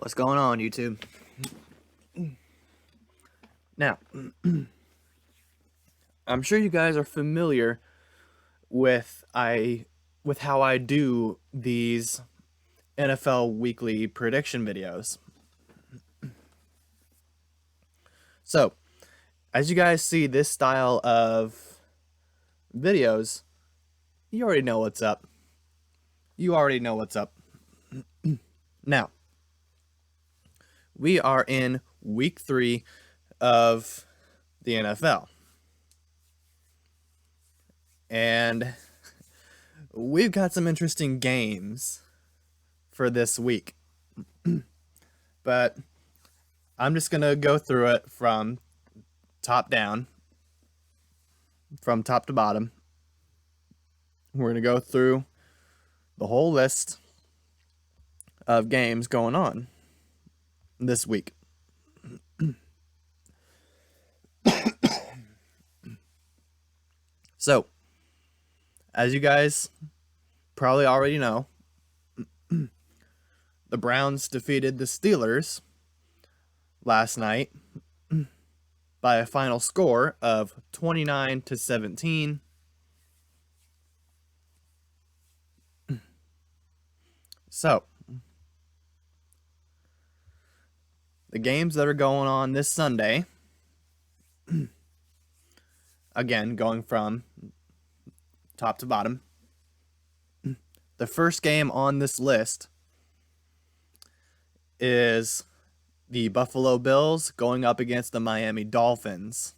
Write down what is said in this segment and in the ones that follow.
What's going on, YouTube? Now, I'm sure you guys are familiar with how I do these NFL weekly prediction videos. So, as you guys see this style of videos, you already know what's up. You already know what's up. Now, we are in week 3 of the NFL. And we've got some interesting games for this week. But I'm just going to go through it from top down, from top to bottom. We're going to go through the whole list of games going on this week. So, as you guys probably already know, the Browns defeated the Steelers last night by a final score of 29-17. So, the games that are going on this Sunday, again, going from top to bottom, the first game on this list is the Buffalo Bills going up against the Miami Dolphins.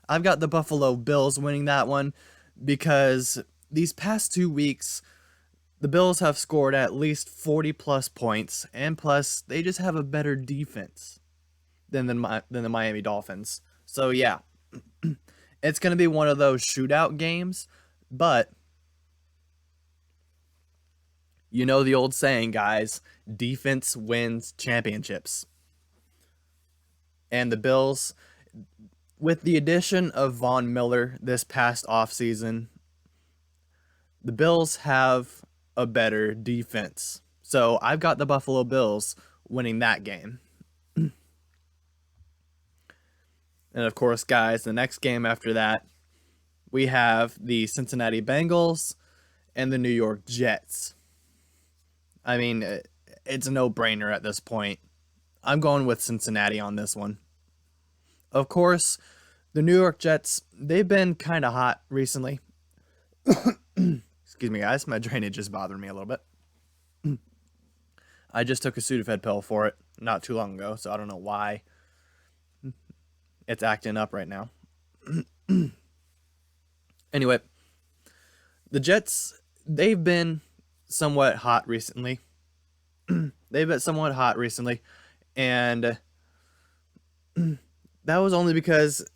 I've got the Buffalo Bills winning that one because these past 2 weeks, the Bills have scored at least 40 plus points, and plus they just have a better defense than the Miami Dolphins. So yeah, it's going to be one of those shootout games, but you know the old saying, guys, defense wins championships. And the Bills, with the addition of Von Miller this past offseason, the Bills have a better defense. So I've got the Buffalo Bills winning that game. And of course, guys, the next game after that, we have the Cincinnati Bengals and the New York Jets. I mean, it's a no-brainer at this point. I'm going with Cincinnati on this one. Of course, the New York Jets, they've been kind of hot recently. Excuse me, guys. My drainage is bothering me a little bit. I just took a Sudafed pill for it not too long ago, so I don't know why it's acting up right now. Anyway, the Jets, they've been somewhat hot recently. And that was only because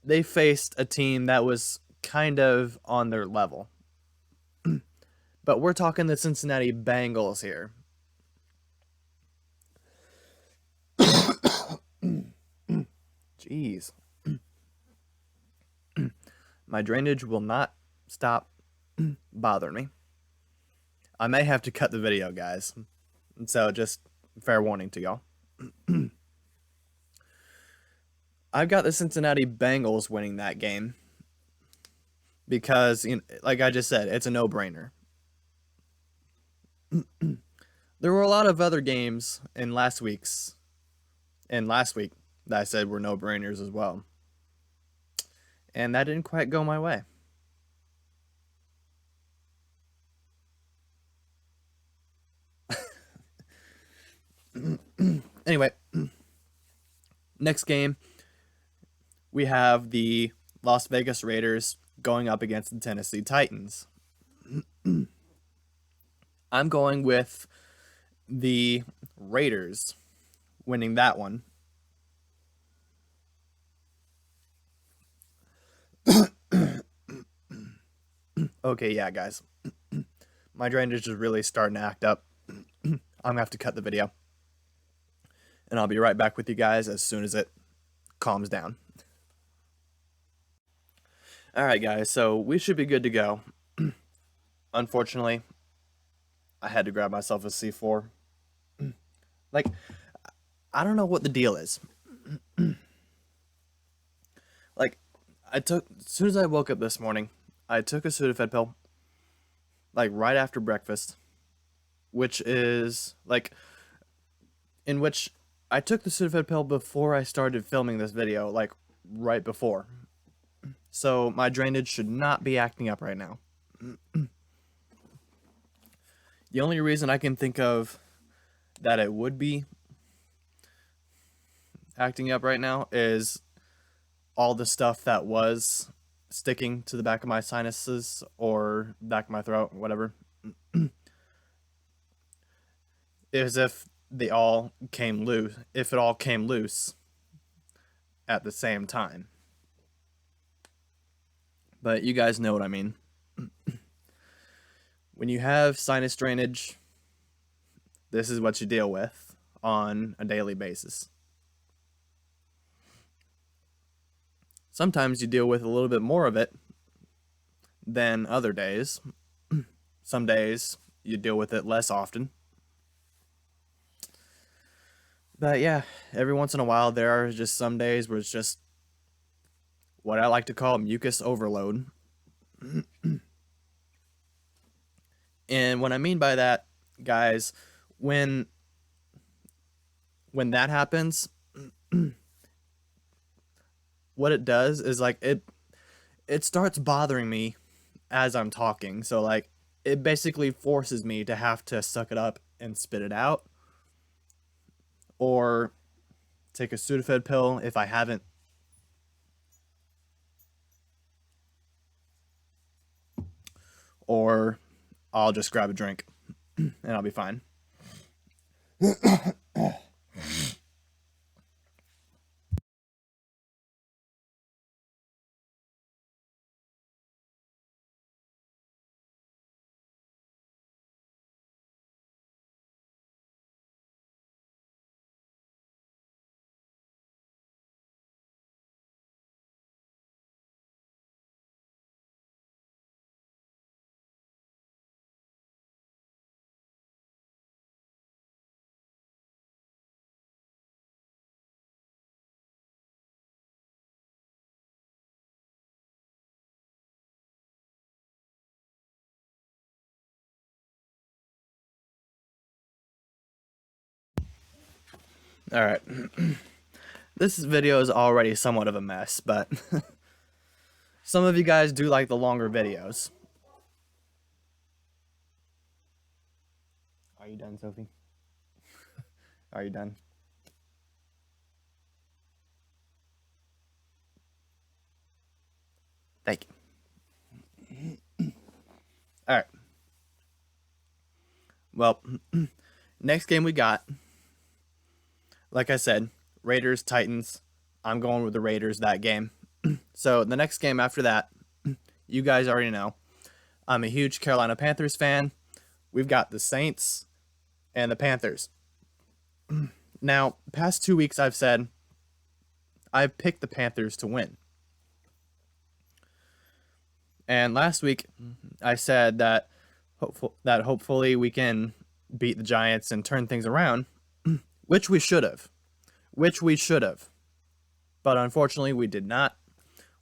they faced a team that was kind of on their level. But we're talking the Cincinnati Bengals here. Jeez. My drainage will not stop bothering me. I may have to cut the video, guys. So just fair warning to y'all. I've got the Cincinnati Bengals winning that game because, like I just said, it's a no-brainer. There were a lot of other games in last week that I said were no-brainers as well. And that didn't quite go my way. Anyway, next game, we have the Las Vegas Raiders going up against the Tennessee Titans. I'm going with the Raiders winning that one. Okay, yeah, guys. My drainage is really starting to act up. I'm going to have to cut the video. And I'll be right back with you guys as soon as it calms down. Alright, guys, so we should be good to go. Unfortunately, I had to grab myself a C4. Like, I don't know what the deal is. Like, as soon as I woke up this morning, I took a Sudafed pill, like right after breakfast, which is like, in which I took the Sudafed pill before I started filming this video, like right before. So my drainage should not be acting up right now. The only reason I can think of that it would be acting up right now is all the stuff that was sticking to the back of my sinuses or back of my throat, whatever. As if they all came loose, if it all came loose at the same time. But you guys know what I mean. When you have sinus drainage, this is what you deal with on a daily basis. Sometimes you deal with a little bit more of it than other days. Some days you deal with it less often. But yeah, every once in a while there are just some days where it's just what I like to call mucus overload. And what I mean by that, guys, when that happens, what it does is like it starts bothering me as I'm talking. So like it basically forces me to have to suck it up and spit it out, or take a Sudafed pill if I haven't. Or I'll just grab a drink and I'll be fine. All right. This video is already somewhat of a mess, but some of you guys do like the longer videos. Are you done, Sophie? Are you done? Thank you. All right. Well, next game we got, like I said, Raiders, Titans. I'm going with the Raiders that game. So the next game after that, you guys already know. I'm a huge Carolina Panthers fan. We've got the Saints and the Panthers. Now, past 2 weeks I've said I've picked the Panthers to win. And last week I said that hopefully we can beat the Giants and turn things around, which we should have. But unfortunately we did not.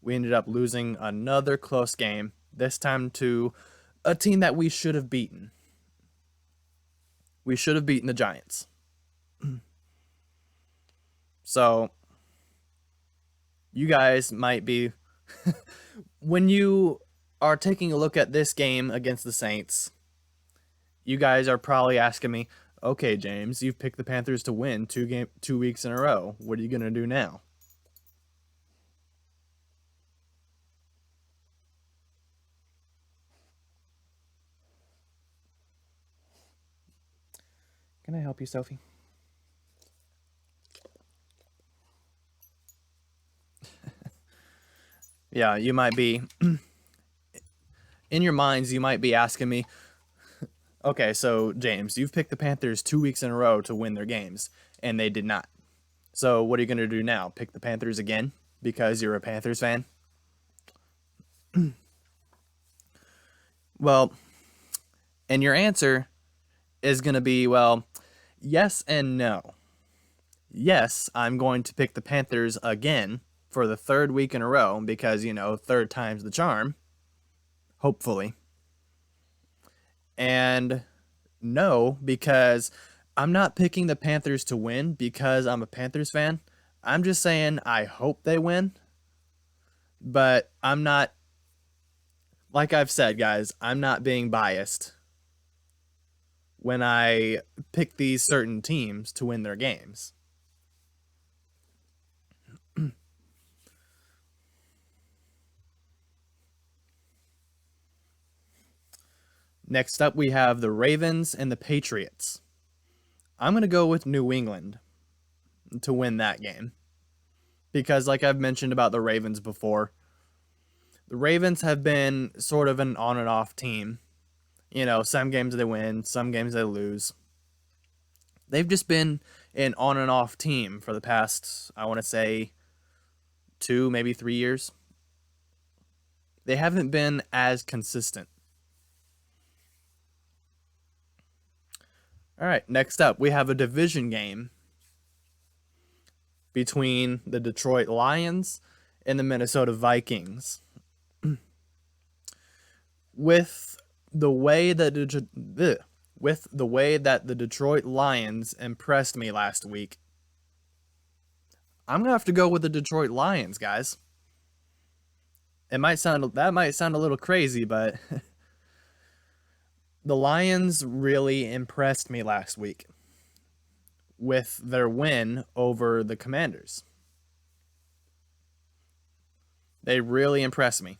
We ended up losing another close game, this time to a team that we should have beaten. We should have beaten the Giants. So, you guys might be, when you are taking a look at this game against the Saints, you guys are probably asking me, okay, James, you've picked the Panthers to win 2 weeks in a row. What are you going to do now? Can I help you, Sophie? Yeah, you might be, in your minds, you might be asking me, okay, so James, you've picked the Panthers 2 weeks in a row to win their games, and they did not. So what are you going to do now? Pick the Panthers again because you're a Panthers fan? Well, and your answer is going to be, well, yes and no. Yes, I'm going to pick the Panthers again for the third week in a row because, third time's the charm, hopefully. And no, because I'm not picking the Panthers to win because I'm a Panthers fan. I'm just saying I hope they win, but I'm not, like I've said, guys, I'm not being biased when I pick these certain teams to win their games. Next up, we have the Ravens and the Patriots. I'm going to go with New England to win that game because, like I've mentioned about the Ravens before, the Ravens have been sort of an on and off team. Some games they win, some games they lose. They've just been an on and off team for the past, I want to say, 2, maybe 3 years. They haven't been as consistent. All right, next up, we have a division game between the Detroit Lions and the Minnesota Vikings. With the way that the Detroit Lions impressed me last week, I'm gonna have to go with the Detroit Lions, guys. That might sound a little crazy, but the Lions really impressed me last week with their win over the Commanders. They really impressed me.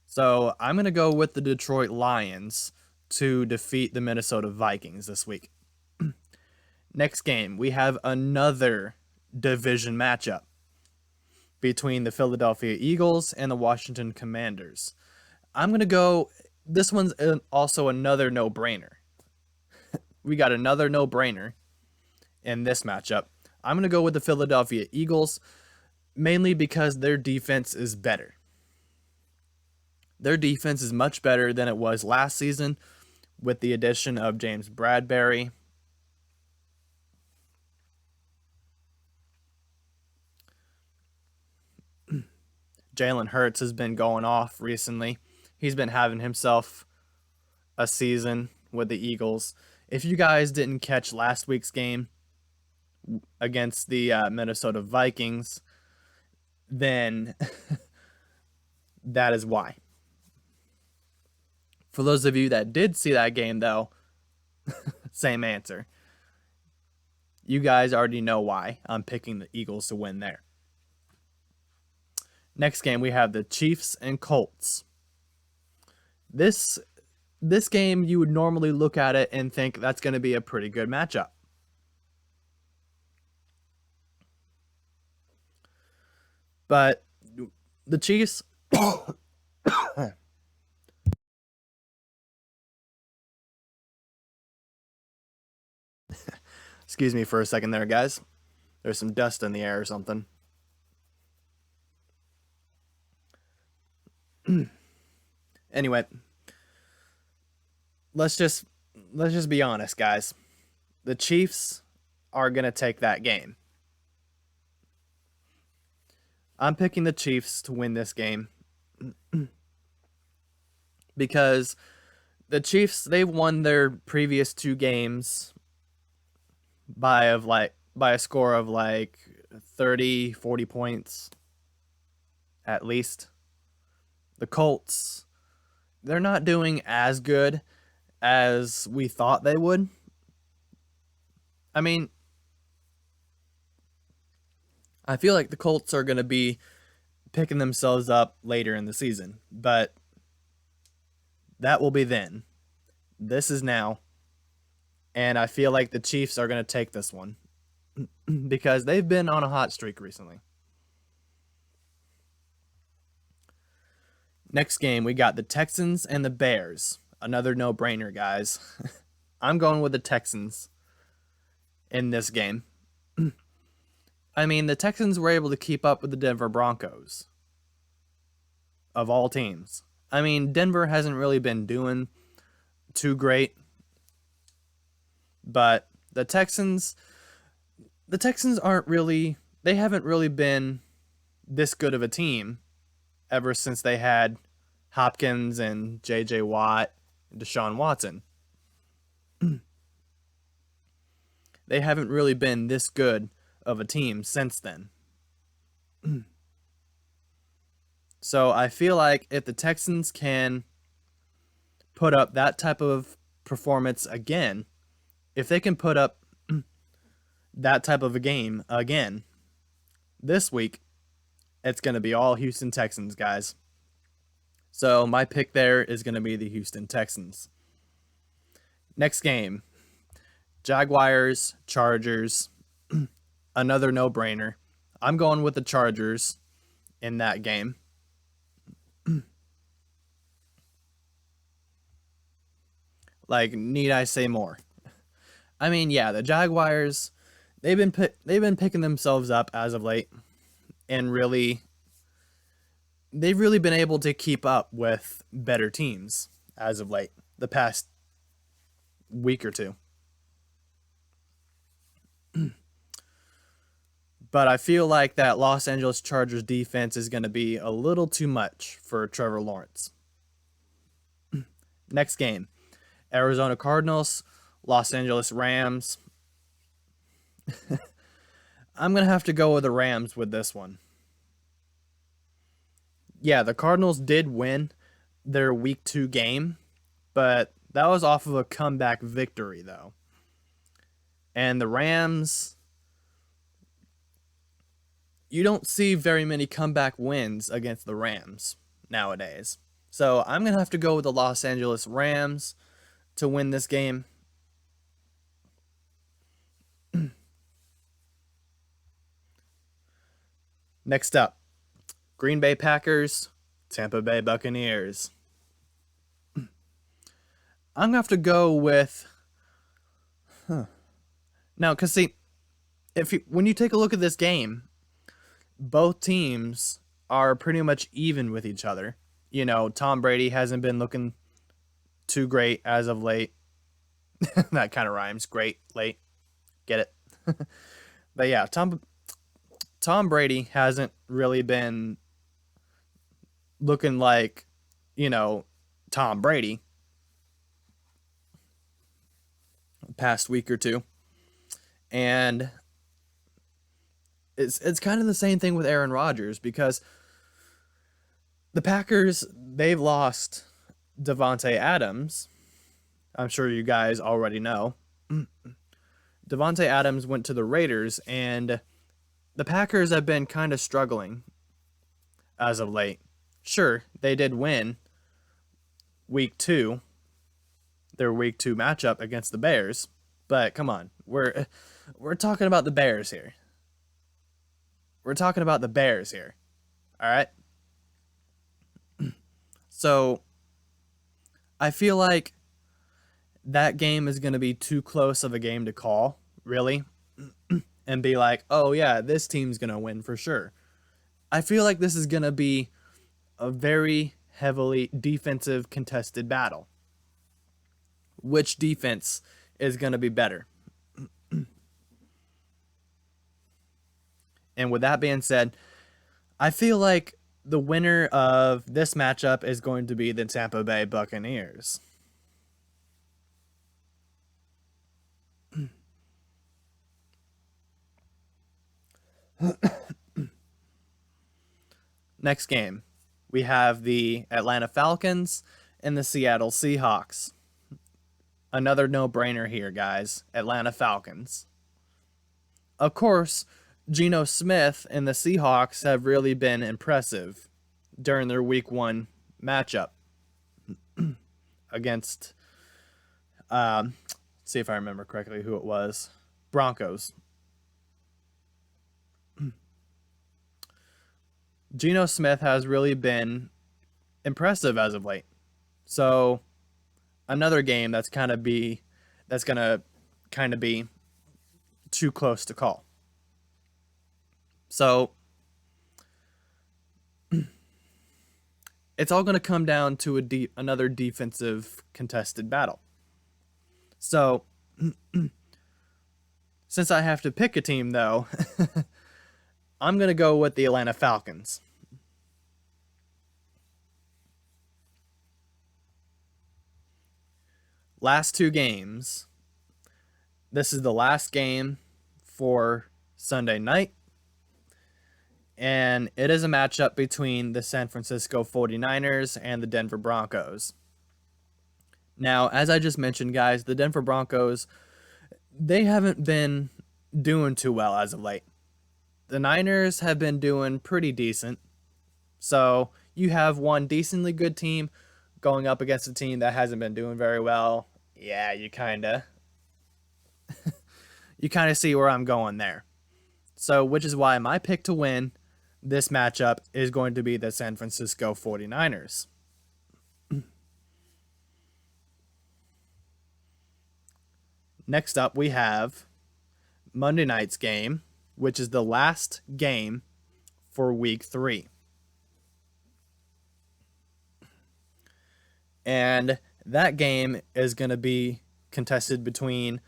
So I'm going to go with the Detroit Lions to defeat the Minnesota Vikings this week. Next game, we have another division matchup between the Philadelphia Eagles and the Washington Commanders. I'm going to go, this one's also another no-brainer. We got another no-brainer in this matchup. I'm going to go with the Philadelphia Eagles, mainly because their defense is better. Their defense is much better than it was last season with the addition of James Bradberry. Jalen Hurts has been going off recently. He's been having himself a season with the Eagles. If you guys didn't catch last week's game against the Minnesota Vikings, then that is why. For those of you that did see that game, though, same answer. You guys already know why I'm picking the Eagles to win there. Next game, we have the Chiefs and Colts. This game, you would normally look at it and think that's going to be a pretty good matchup. But the Chiefs... Excuse me for a second there, guys. There's some dust in the air or something. Anyway, let's just be honest, guys. The Chiefs are going to take that game. I'm picking the Chiefs to win this game because the Chiefs, they've won their previous 2 games by a score of like 30, 40 points at least. The Colts, they're not doing as good as we thought they would. I mean, I feel like the Colts are going to be picking themselves up later in the season, but that will be then. This is now. And I feel like the Chiefs are going to take this one because they've been on a hot streak recently. Next game, we got the Texans and the Bears. Another no-brainer, guys. I'm going with the Texans in this game. I mean, the Texans were able to keep up with the Denver Broncos, of all teams. I mean, Denver hasn't really been doing too great But the Texans aren't really, they haven't really been this good of a team ever since they had Hopkins and J.J. Watt and Deshaun Watson. They haven't really been this good of a team since then. So I feel like if the Texans can put up that type of performance again, if they can put up that type of a game again this week, it's going to be all Houston Texans, guys. So my pick there is going to be the Houston Texans. Next game, Jaguars, Chargers. Another no-brainer. I'm going with the Chargers in that game. Like, need I say more? I mean, yeah, the Jaguars, they've been picking themselves up as of late, and really, they've really been able to keep up with better teams as of late, the past week or two. But I feel like that Los Angeles Chargers defense is going to be a little too much for Trevor Lawrence. Next game, Arizona Cardinals, Los Angeles Rams. I'm going to have to go with the Rams with this one. Yeah, the Cardinals did win their week 2 game, but that was off of a comeback victory, though. And the Rams, you don't see very many comeback wins against the Rams nowadays. So I'm going to have to go with the Los Angeles Rams to win this game. Next up, Green Bay Packers, Tampa Bay Buccaneers. I'm going to have to go with... Now, because see, when you take a look at this game, both teams are pretty much even with each other. You know, Tom Brady hasn't been looking too great as of late. That kind of rhymes. Great, late. Get it? But yeah, Tom Brady hasn't really been looking like, you know, Tom Brady past week or two. And it's kind of the same thing with Aaron Rodgers, because the Packers, they've lost Davante Adams. I'm sure you guys already know. Davante Adams went to the Raiders, and the Packers have been kind of struggling as of late. Sure, they did win week 2, their week 2 matchup against the Bears, but come on, we're talking about the Bears here. We're talking about the Bears here. All right? So I feel like that game is going to be too close of a game to call, really, and be like, oh yeah, this team's going to win for sure. I feel like this is going to be a very heavily defensive contested battle. Which defense is going to be better? And with that being said, I feel like the winner of this matchup is going to be the Tampa Bay Buccaneers. Next game, we have the Atlanta Falcons and the Seattle Seahawks. Another no-brainer here, guys. Atlanta Falcons. Of course, Geno Smith and the Seahawks have really been impressive during their week 1 matchup against, let's see if I remember correctly who it was, Broncos. Geno Smith has really been impressive as of late. So another game that's gonna kind of be too close to call. So it's all going to come down to another defensive contested battle. So Since I have to pick a team, though, I'm going to go with the Atlanta Falcons. Last two games. This is the last game for Sunday night. And it is a matchup between the San Francisco 49ers and the Denver Broncos. Now, as I just mentioned, guys, the Denver Broncos, they haven't been doing too well as of late. The Niners have been doing pretty decent. So you have one decently good team going up against a team that hasn't been doing very well. Yeah, you kind of see where I'm going there. So, which is why my pick to win this matchup is going to be the San Francisco 49ers. Next up, we have Monday night's game, which is the last game for week 3. And that game is going to be contested between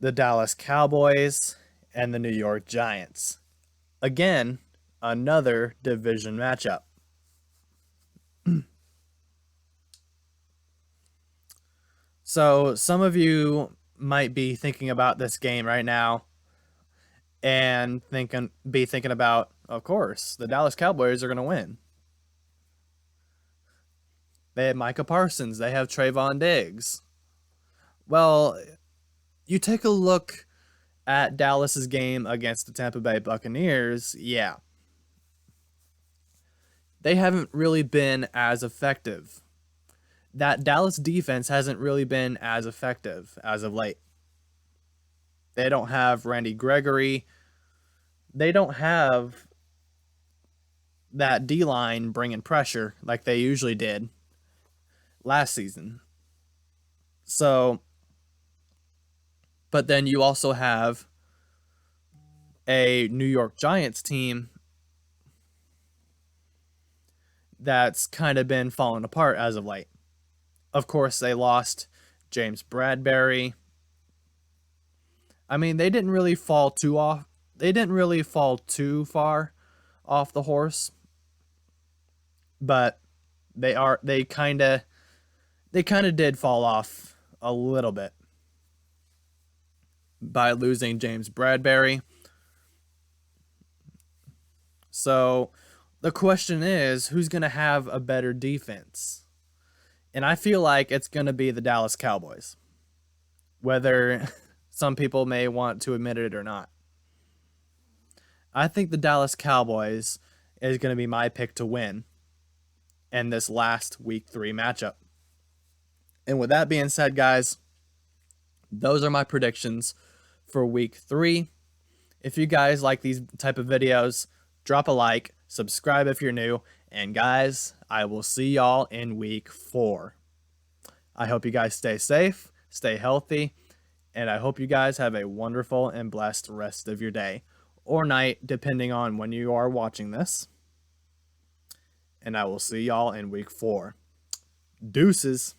the Dallas Cowboys and the New York Giants. Again, another division matchup. So some of you might be thinking about this game right now and be thinking about, of course, the Dallas Cowboys are going to win. They have Micah Parsons. They have Trayvon Diggs. Well, you take a look at Dallas's game against the Tampa Bay Buccaneers, yeah. They haven't really been as effective. That Dallas defense hasn't really been as effective as of late. They don't have Randy Gregory. They don't have that D-line bringing pressure like they usually did last season. So, but then you also have a New York Giants team that's kind of been falling apart as of late. Of course, they lost James Bradberry. I mean, they didn't really fall too far off the horse, but they kind of did fall off a little bit by losing James Bradberry. So the question is, who's going to have a better defense? And I feel like it's going to be the Dallas Cowboys, whether some people may want to admit it or not. I think the Dallas Cowboys is going to be my pick to win in this last week 3 matchup. And with that being said, guys, those are my predictions for week 3. If you guys like these type of videos, drop a like, subscribe if you're new, and guys, I will see y'all in week 4. I hope you guys stay safe, stay healthy, and I hope you guys have a wonderful and blessed rest of your day or night, depending on when you are watching this. And I will see y'all in week 4. Deuces.